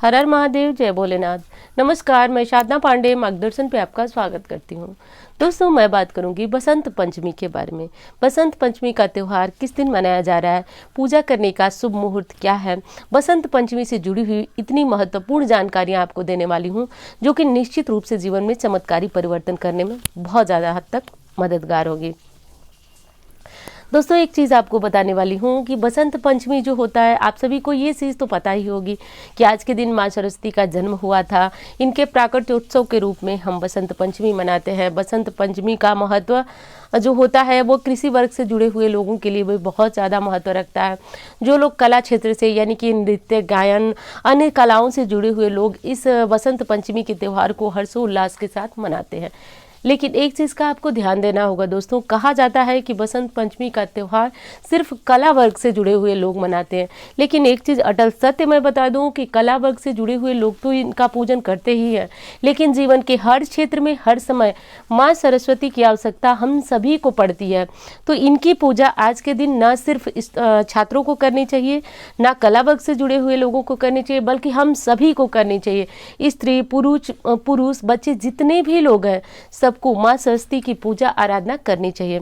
हर हर महादेव, जय भोलेनाथ। नमस्कार, मैं साधना पांडे मार्गदर्शन पे आपका स्वागत करती हूँ। दोस्तों, मैं बात करूंगी बसंत पंचमी के बारे में। बसंत पंचमी का त्यौहार किस दिन मनाया जा रहा है, पूजा करने का शुभ मुहूर्त क्या है, बसंत पंचमी से जुड़ी हुई इतनी महत्वपूर्ण जानकारियाँ आपको देने वाली हूँ जो कि निश्चित रूप से जीवन में चमत्कारी परिवर्तन करने में बहुत ज़्यादा हद तक मददगार होगी। दोस्तों, एक चीज़ आपको बताने वाली हूँ कि बसंत पंचमी जो होता है, आप सभी को ये चीज़ तो पता ही होगी कि आज के दिन माँ सरस्वती का जन्म हुआ था। इनके प्राकट्योत्सव के रूप में हम बसंत पंचमी मनाते हैं। बसंत पंचमी का महत्व जो होता है वो कृषि वर्ग से जुड़े हुए लोगों के लिए भी बहुत ज़्यादा महत्व रखता है। जो लोग कला क्षेत्र से यानी कि नृत्य, गायन, अन्य कलाओं से जुड़े हुए लोग इस बसंत पंचमी के त्यौहार को हर्षोल्लास के साथ मनाते हैं। लेकिन एक चीज़ का आपको ध्यान देना होगा दोस्तों, कहा जाता है कि बसंत पंचमी का त्यौहार सिर्फ कला वर्ग से जुड़े हुए लोग मनाते हैं। लेकिन एक चीज़ अटल सत्य मैं बता दूं कि कला वर्ग से जुड़े हुए लोग तो इनका पूजन करते ही हैं, लेकिन जीवन के हर क्षेत्र में हर समय माँ सरस्वती की आवश्यकता हम सभी को पड़ती है। तो इनकी पूजा आज के दिन न सिर्फ छात्रों को करनी चाहिए, ना कला वर्ग से जुड़े हुए लोगों को करनी चाहिए, बल्कि हम सभी को करनी चाहिए। स्त्री, पुरुष, बच्चे, जितने भी लोग हैं सबको माँ सरस्वती की पूजा आराधना करनी चाहिए।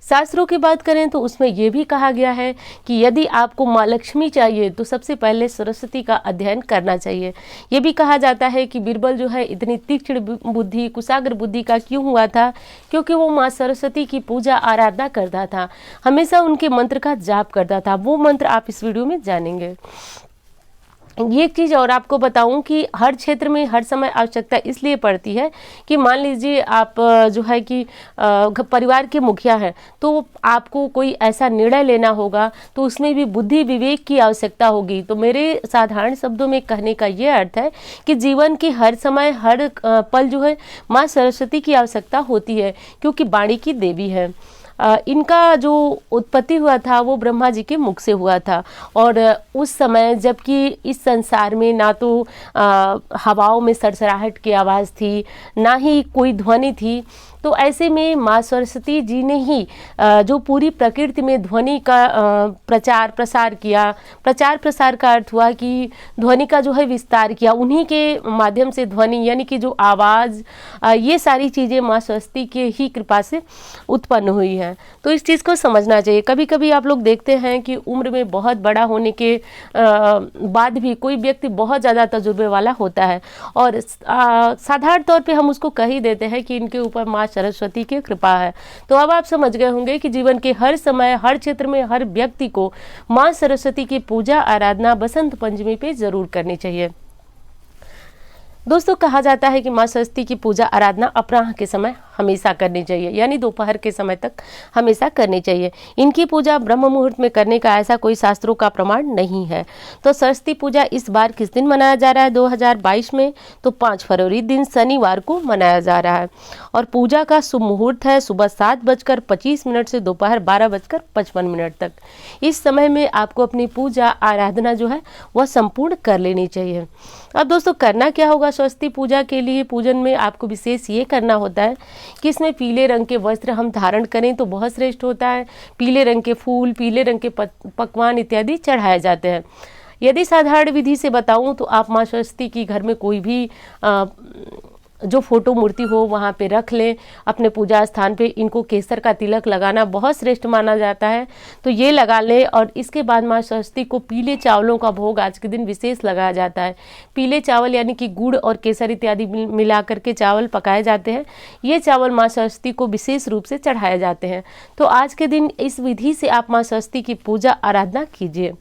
शास्त्रों की बात करें तो उसमें यह भी कहा गया है कि यदि आपको माँ लक्ष्मी चाहिए तो सबसे पहले सरस्वती का अध्ययन करना चाहिए। यह भी कहा जाता है कि बीरबल जो है इतनी तीक्ष्ण बुद्धि, कुशाग्र बुद्धि का क्यों हुआ था, क्योंकि वो माँ सरस्वती की पूजा आराधना करता था, हमेशा उनके मंत्र का जाप करता था। वो मंत्र आप इस वीडियो में जानेंगे। ये एक चीज़ और आपको बताऊं कि हर क्षेत्र में हर समय आवश्यकता इसलिए पड़ती है कि मान लीजिए आप जो है कि परिवार के मुखिया हैं, तो आपको कोई ऐसा निर्णय लेना होगा तो उसमें भी बुद्धि विवेक की आवश्यकता होगी। तो मेरे साधारण शब्दों में कहने का ये अर्थ है कि जीवन के हर समय हर पल जो है माँ सरस्वती की आवश्यकता होती है, क्योंकि वाणी की देवी है। इनका जो उत्पत्ति हुआ था वो ब्रह्मा जी के मुख से हुआ था, और उस समय जबकि इस संसार में ना तो हवाओं में सरसराहट की आवाज़ थी, ना ही कोई ध्वनि थी, तो ऐसे में माँ सरस्वती जी ने ही जो पूरी प्रकृति में ध्वनि का प्रचार प्रसार किया। प्रचार प्रसार का अर्थ हुआ कि ध्वनि का जो है विस्तार किया। उन्हीं के माध्यम से ध्वनि यानी कि जो आवाज़, ये सारी चीज़ें माँ सरस्वती के ही कृपा से उत्पन्न हुई है। तो इस चीज़ को समझना चाहिए। कभी कभी आप लोग देखते हैं कि उम्र में बहुत बड़ा होने के बाद भी कोई व्यक्ति बहुत ज़्यादा तजुर्बे वाला होता है, और साधारण तौर पे हम उसको कह ही देते हैं कि इनके ऊपर माँ सरस्वती की कृपा है। तो अब आप समझ गए होंगे कि जीवन के हर समय हर क्षेत्र में हर व्यक्ति को माँ सरस्वती की पूजा आराधना बसंत पंचमी पे जरूर करनी चाहिए। दोस्तों, कहा जाता है कि माँ सरस्वती की पूजा आराधना अपराह्न के समय हमेशा करनी चाहिए, यानी दोपहर के समय तक हमेशा करनी चाहिए। इनकी पूजा ब्रह्म मुहूर्त में करने का ऐसा कोई शास्त्रों का प्रमाण नहीं है। तो सरस्वती पूजा इस बार किस दिन मनाया जा रहा है 2022 में? तो 5 फरवरी दिन शनिवार को मनाया जा रहा है, और पूजा का शुभ मुहूर्त है सुबह 7:25 से दोपहर 12:55 तक। इस समय में आपको अपनी पूजा आराधना जो है वह संपूर्ण कर लेनी चाहिए। अब दोस्तों, करना क्या होगा सरस्वती पूजा के लिए? पूजन में आपको विशेष ये करना होता है कि इसमें पीले रंग के वस्त्र हम धारण करें तो बहुत श्रेष्ठ होता है। पीले रंग के फूल, पीले रंग के पकवान इत्यादि चढ़ाए जाते हैं। यदि साधारण विधि से बताऊं तो आप माँ सरस्वती की घर में कोई भी जो फोटो मूर्ति हो वहाँ पे रख लें, अपने पूजा स्थान पे। इनको केसर का तिलक लगाना बहुत श्रेष्ठ माना जाता है, तो ये लगा लें। और इसके बाद माँ सरस्वती को पीले चावलों का भोग आज के दिन विशेष लगाया जाता है। पीले चावल यानी कि गुड़ और केसर इत्यादि मिला करके चावल पकाए जाते हैं। ये चावल माँ सरस्वती को विशेष रूप से चढ़ाए जाते हैं। तो आज के दिन इस विधि से आप माँ सरस्वती की पूजा आराधना कीजिए।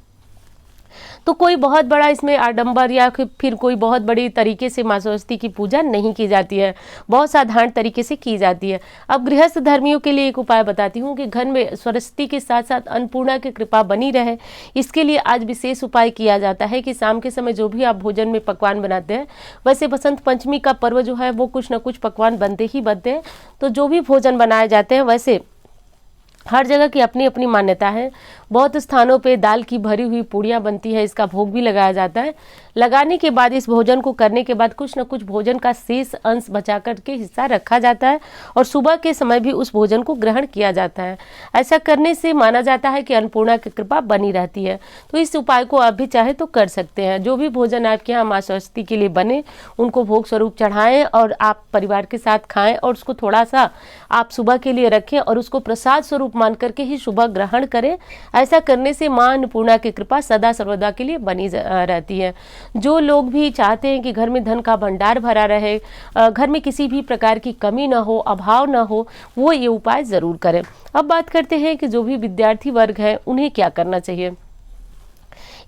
तो कोई बहुत बड़ा इसमें आडंबर या फिर कोई बहुत बड़ी तरीके से माँ सरस्वती की पूजा नहीं की जाती है, बहुत साधारण तरीके से की जाती है। अब गृहस्थ धर्मियों के लिए एक उपाय बताती हूँ कि घर में सरस्वती के साथ साथ अन्नपूर्णा की कृपा बनी रहे। इसके लिए आज विशेष उपाय किया जाता है कि शाम के समय जो भी आप भोजन में पकवान बनाते हैं, वैसे बसंत पंचमी का पर्व जो है वो कुछ न कुछ पकवान बनते ही बनते हैं। तो जो भी भोजन बनाए जाते हैं वैसे हर जगह की अपनी अपनी मान्यता है। बहुत स्थानों पे दाल की भरी हुई पूड़ियाँ बनती है, इसका भोग भी लगाया जाता है। लगाने के बाद इस भोजन को करने के बाद कुछ न कुछ भोजन का शेष अंश बचा कर के हिस्सा रखा जाता है और सुबह के समय भी उस भोजन को ग्रहण किया जाता है। ऐसा करने से माना जाता है कि अन्नपूर्णा की कृपा बनी रहती है। तो इस उपाय को आप भी चाहे तो कर सकते हैं। जो भी भोजन आपके यहाँ माँ सरस्वती के लिए बने उनको भोग स्वरूप चढ़ाएं और आप परिवार के साथ खाएं और उसको थोड़ा सा आप सुबह के लिए रखें और उसको प्रसाद स्वरूप मान करके ही सुबह ग्रहण करें। ऐसा करने से माँ अन्नपूर्णा की कृपा सदा सर्वदा के लिए बनी रहती है। जो लोग भी चाहते हैं कि घर में धन का भंडार भरा रहे, घर में किसी भी प्रकार की कमी ना हो, अभाव ना हो, वो ये उपाय ज़रूर करें। अब बात करते हैं कि जो भी विद्यार्थी वर्ग है उन्हें क्या करना चाहिए।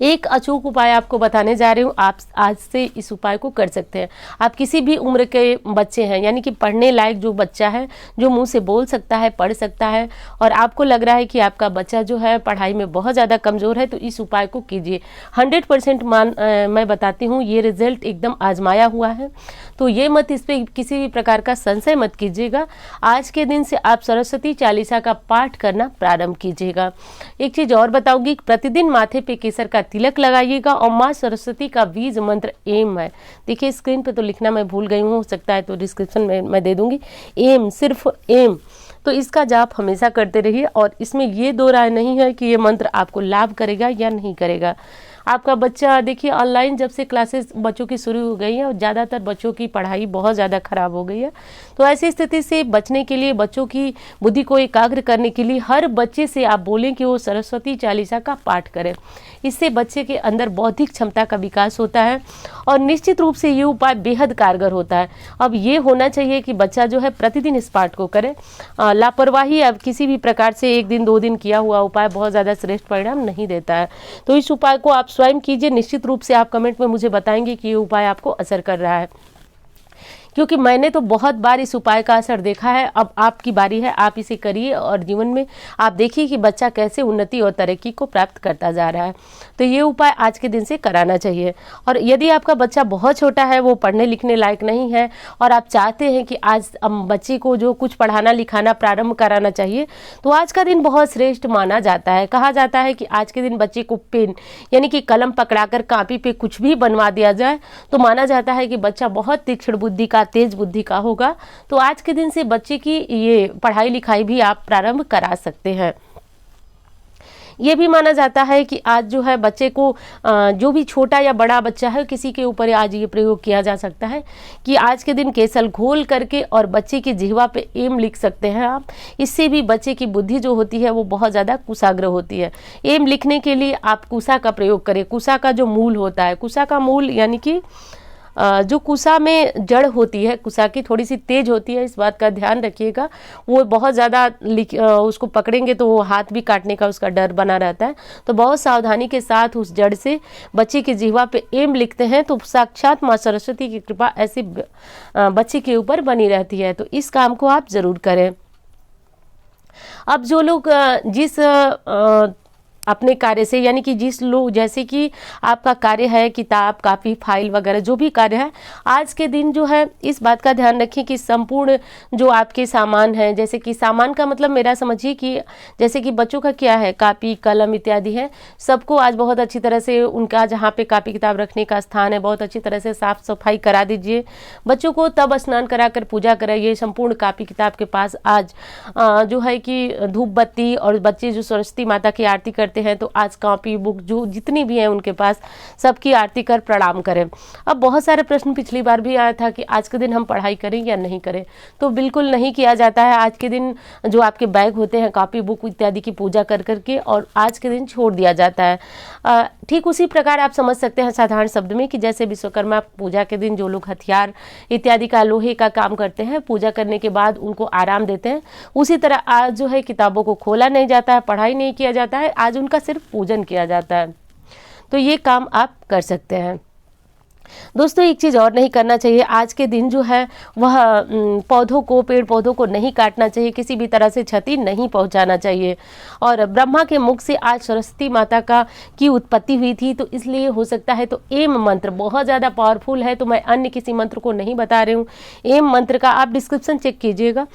एक अचूक उपाय आपको बताने जा रही हूँ, आप आज से इस उपाय को कर सकते हैं। आप किसी भी उम्र के बच्चे हैं, यानी कि पढ़ने लायक जो बच्चा है, जो मुंह से बोल सकता है, पढ़ सकता है, और आपको लग रहा है कि आपका बच्चा जो है पढ़ाई में बहुत ज़्यादा कमज़ोर है, तो इस उपाय को कीजिए। 100% मैं बताती हूँ, ये रिजल्ट एकदम आजमाया हुआ है। तो ये मत, इस पर किसी भी प्रकार का संशय मत कीजिएगा। आज के दिन से आप सरस्वती चालीसा का पाठ करना प्रारंभ कीजिएगा। एक चीज़ और बताऊंगी, प्रतिदिन माथे पे केसर का तिलक लगाइएगा और माँ सरस्वती का बीज मंत्र एम है। देखिए स्क्रीन पे तो लिखना मैं भूल गई हूँ, हो सकता है तो डिस्क्रिप्शन में मैं दे दूंगी। एम, सिर्फ एम, तो इसका जाप हमेशा करते रहिए और इसमें ये दो राय नहीं है कि ये मंत्र आपको लाभ करेगा या नहीं करेगा। आपका बच्चा, देखिए ऑनलाइन जब से क्लासेस बच्चों की शुरू हो गई है और ज़्यादातर बच्चों की पढ़ाई बहुत ज़्यादा खराब हो गई है, तो ऐसी स्थिति से बचने के लिए, बच्चों की बुद्धि को एकाग्र करने के लिए हर बच्चे से आप बोलें कि वो सरस्वती चालीसा का पाठ करें। इससे बच्चे के अंदर बौद्धिक क्षमता का विकास होता है और निश्चित रूप से ये उपाय बेहद कारगर होता है। अब ये होना चाहिए कि बच्चा जो है प्रतिदिन इस पाठ को करे। लापरवाही अब किसी भी प्रकार से 1 दिन 2 दिन किया हुआ उपाय बहुत ज़्यादा श्रेष्ठ परिणाम नहीं देता है। तो इस उपाय को आप स्वयं कीजिए। निश्चित रूप से आप कमेंट में मुझे बताएंगे कि ये उपाय आपको असर कर रहा है, क्योंकि मैंने तो बहुत बार इस उपाय का असर देखा है। अब आपकी बारी है, आप इसे करिए और जीवन में आप देखिए कि बच्चा कैसे उन्नति और तरक्की को प्राप्त करता जा रहा है। तो ये उपाय आज के दिन से कराना चाहिए। और यदि आपका बच्चा बहुत छोटा है, वो पढ़ने लिखने लायक नहीं है और आप चाहते हैं कि आज बच्चे को जो कुछ पढ़ाना लिखाना प्रारंभ कराना चाहिए, तो आज का दिन बहुत श्रेष्ठ माना जाता है। कहा जाता है कि आज के दिन बच्चे को पेन यानी कि कलम पकड़ाकर कापी पे कुछ भी बनवा दिया जाए तो माना जाता है कि बच्चा बहुत तीक्ष्ण बुद्धि का, तेज बुद्धि का होगा। तो आज के दिन से बच्चे की ये पढ़ाई लिखाई भी आप प्रारंभ करा सकते हैं। ये भी माना जाता है कि आज जो है बच्चे को, जो भी छोटा या बड़ा बच्चा है, किसी के ऊपर आज ये प्रयोग किया जा सकता है कि आज के दिन केसर घोल करके और बच्चे की जिह्वा पे एम लिख सकते हैं आप। इससे भी बच्चे की बुद्धि जो होती है वो बहुत ज़्यादा कुशाग्र होती है। एम लिखने के लिए आप कुशा का प्रयोग करें। कुशा का जो मूल होता है, कुशा का मूल यानी कि जो कुशा में जड़ होती है, कुशा की थोड़ी सी तेज होती है, इस बात का ध्यान रखिएगा। वो बहुत ज़्यादा उसको पकड़ेंगे तो वो हाथ भी काटने का उसका डर बना रहता है। तो बहुत सावधानी के साथ उस जड़ से बच्चे की जिह्वा पे एम लिखते हैं तो साक्षात माँ सरस्वती की कृपा ऐसे बच्चे के ऊपर बनी रहती है। तो इस काम को आप ज़रूर करें। अब जो लोग जिस अपने कार्य से, यानी कि जिस लोग, जैसे कि आपका कार्य है किताब, कापी, फाइल वगैरह जो भी कार्य है, आज के दिन जो है इस बात का ध्यान रखें कि संपूर्ण जो आपके सामान हैं, जैसे कि सामान का मतलब मेरा समझिए कि जैसे कि बच्चों का क्या है, कापी कलम इत्यादि है, सबको आज बहुत अच्छी तरह से उनका जहाँ पे कापी किताब रखने का स्थान है बहुत अच्छी तरह से साफ सफाई करा दीजिए। बच्चों को तब स्नान कराकर पूजा कराइए। संपूर्ण कापी किताब के पास आज जो है कि धूप बत्ती, और बच्चे जो सरस्वती माता की आरती करते हैं तो आज कॉपी बुक जो जितनी भी हैं उनके पास सबकी आरती कर प्रणाम करें। अब बहुत सारे प्रश्न पिछली बार भी आया था कि आज के दिन हम पढ़ाई करें या नहीं करें, तो बिल्कुल नहीं किया जाता है। आज के दिन जो आपके बैग होते हैं कॉपी बुक इत्यादि की पूजा कर करके और आज के दिन छोड़ दिया जाता है। ठीक उसी प्रकार आप समझ सकते हैं साधारण शब्द में कि जैसे विश्वकर्मा पूजा के दिन जो लोग हथियार इत्यादि का, लोहे का काम करते हैं, पूजा करने के बाद उनको आराम देते हैं, उसी तरह आज जो है किताबों को खोला नहीं जाता है, पढ़ाई नहीं किया जाता है, आज उनका सिर्फ पूजन किया जाता है। तो ये काम आप कर सकते हैं। दोस्तों एक चीज़ और नहीं करना चाहिए, आज के दिन जो है वह पौधों को, पेड़ पौधों को नहीं काटना चाहिए, किसी भी तरह से क्षति नहीं पहुंचाना चाहिए। और ब्रह्मा के मुख से आज सरस्वती माता की उत्पत्ति हुई थी, तो इसलिए हो सकता है तो एम मंत्र बहुत ज़्यादा पावरफुल है, तो मैं अन्य किसी मंत्र को नहीं बता रही हूँ। एम मंत्र का आप डिस्क्रिप्शन चेक कीजिएगा,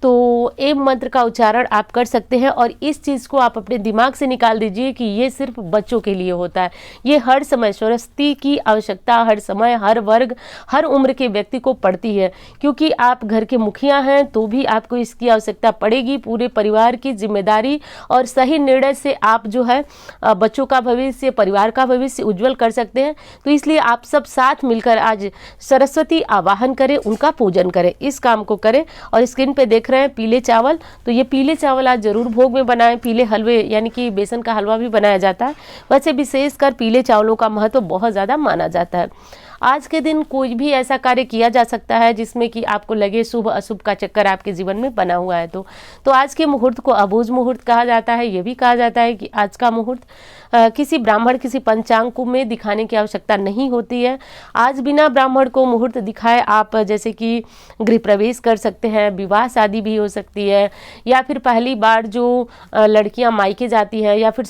तो एम मंत्र का उच्चारण आप कर सकते हैं और इस चीज़ को आप अपने दिमाग से निकाल दीजिए कि ये सिर्फ बच्चों के लिए होता है। ये हर समय सरस्वती की आवश्यकता हर समय, हर वर्ग, हर उम्र के व्यक्ति को पड़ती है, क्योंकि आप घर के मुखिया हैं तो भी आपको इसकी आवश्यकता पड़ेगी। पूरे परिवार की जिम्मेदारी और सही निर्णय से आप जो है बच्चों का भविष्य, परिवार का भविष्य उज्जवल कर सकते हैं। तो इसलिए आप सब साथ मिलकर आज सरस्वती आवाहन करें, उनका पूजन करें, इस काम को करें। और स्क्रीन पे देख रहे हैं पीले चावल, तो ये पीले चावल आज जरूर भोग में बनाएं। पीले हलवे यानी कि बेसन का हलवा भी बनाया जाता है। वैसे विशेषकर पीले चावलों का महत्व बहुत ज़्यादा माना जाता है। आज के दिन कोई भी ऐसा कार्य किया जा सकता है जिसमें कि आपको लगे शुभ अशुभ का चक्कर आपके जीवन में बना हुआ है। तो आज के मुहूर्त को अबूझ मुहूर्त कहा जाता है। ये भी कहा जाता है कि आज का मुहूर्त किसी ब्राह्मण, किसी पंचांग को में दिखाने की आवश्यकता नहीं होती है। आज बिना ब्राह्मण को मुहूर्त दिखाए आप जैसे कि गृह प्रवेश कर सकते हैं, विवाह शादी भी हो सकती है, या फिर पहली बार जो लड़कियां मायके जाती हैं या फिर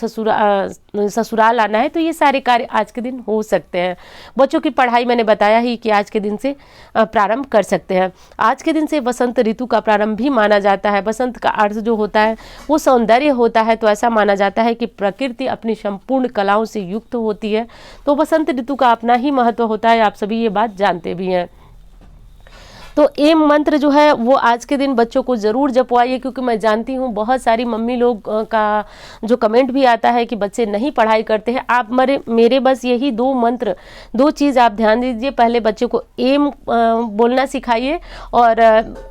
ससुराल आना है, तो ये सारे कार्य आज के दिन हो सकते हैं। बच्चों की पढ़ाई मैंने बताया ही कि आज के दिन से प्रारंभ कर सकते हैं। आज के दिन से वसंत ऋतु का प्रारंभ भी माना जाता है। वसंत का अर्थ जो होता है वो सौंदर्य होता है, तो ऐसा माना जाता है कि प्रकृति अपनी संपूर्ण कलाओं से युक्त होती है। तो वसंत ऋतु का अपना ही महत्व होता है, आप सभी ये बात जानते भी हैं। तो एम मंत्र जो है वो आज के दिन बच्चों को ज़रूर जपवाइए, क्योंकि मैं जानती हूँ बहुत सारी मम्मी लोग का जो कमेंट भी आता है कि बच्चे नहीं पढ़ाई करते हैं। आप मेरे बस यही दो मंत्र, दो चीज़ आप ध्यान दीजिए। पहले बच्चे को एम बोलना सिखाइए और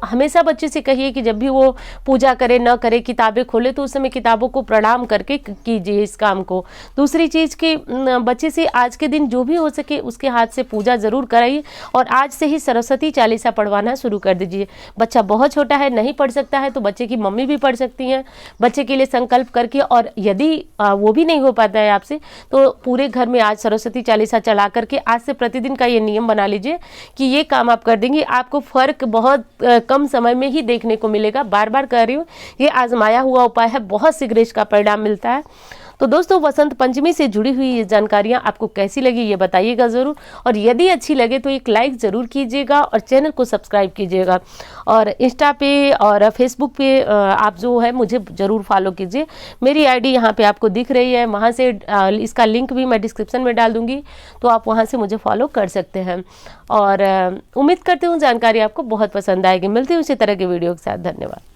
हमेशा बच्चे से कहिए कि जब भी वो पूजा करे न करे, किताबें खोले तो उस समय किताबों को प्रणाम करके कीजिए इस काम को। दूसरी चीज़ कि बच्चे से आज के दिन जो भी हो सके उसके हाथ से पूजा ज़रूर कराइए और आज से ही सरस्वती चालीसा पढ़वाना शुरू कर दीजिए। बच्चा बहुत छोटा है, नहीं पढ़ सकता है, तो बच्चे की मम्मी भी पढ़ सकती हैं बच्चे के लिए संकल्प करके। और यदि वो भी नहीं हो पाता है आपसे, तो पूरे घर में आज सरस्वती चालीसा चला करके आज से प्रतिदिन का ये नियम बना लीजिए कि ये काम आप कर देंगे। आपको फर्क बहुत कम समय में ही देखने को मिलेगा। बार बार कह रही हूँ, ये आजमाया हुआ उपाय है, बहुत शीघ्र इसका परिणाम मिलता है। तो दोस्तों, वसंत पंचमी से जुड़ी हुई ये जानकारियाँ आपको कैसी लगी ये बताइएगा ज़रूर, और यदि अच्छी लगे तो एक लाइक ज़रूर कीजिएगा और चैनल को सब्सक्राइब कीजिएगा। और इंस्टा पे और फेसबुक पे आप जो है मुझे ज़रूर फॉलो कीजिए। मेरी आईडी यहाँ पे आपको दिख रही है, वहाँ से इसका लिंक भी मैं डिस्क्रिप्शन में डाल दूँगी, तो आप वहाँ से मुझे फॉलो कर सकते हैं। और उम्मीद करती हूँ जानकारी आपको बहुत पसंद आएगी। मिलती हूँ इसी तरह के वीडियो के साथ। धन्यवाद।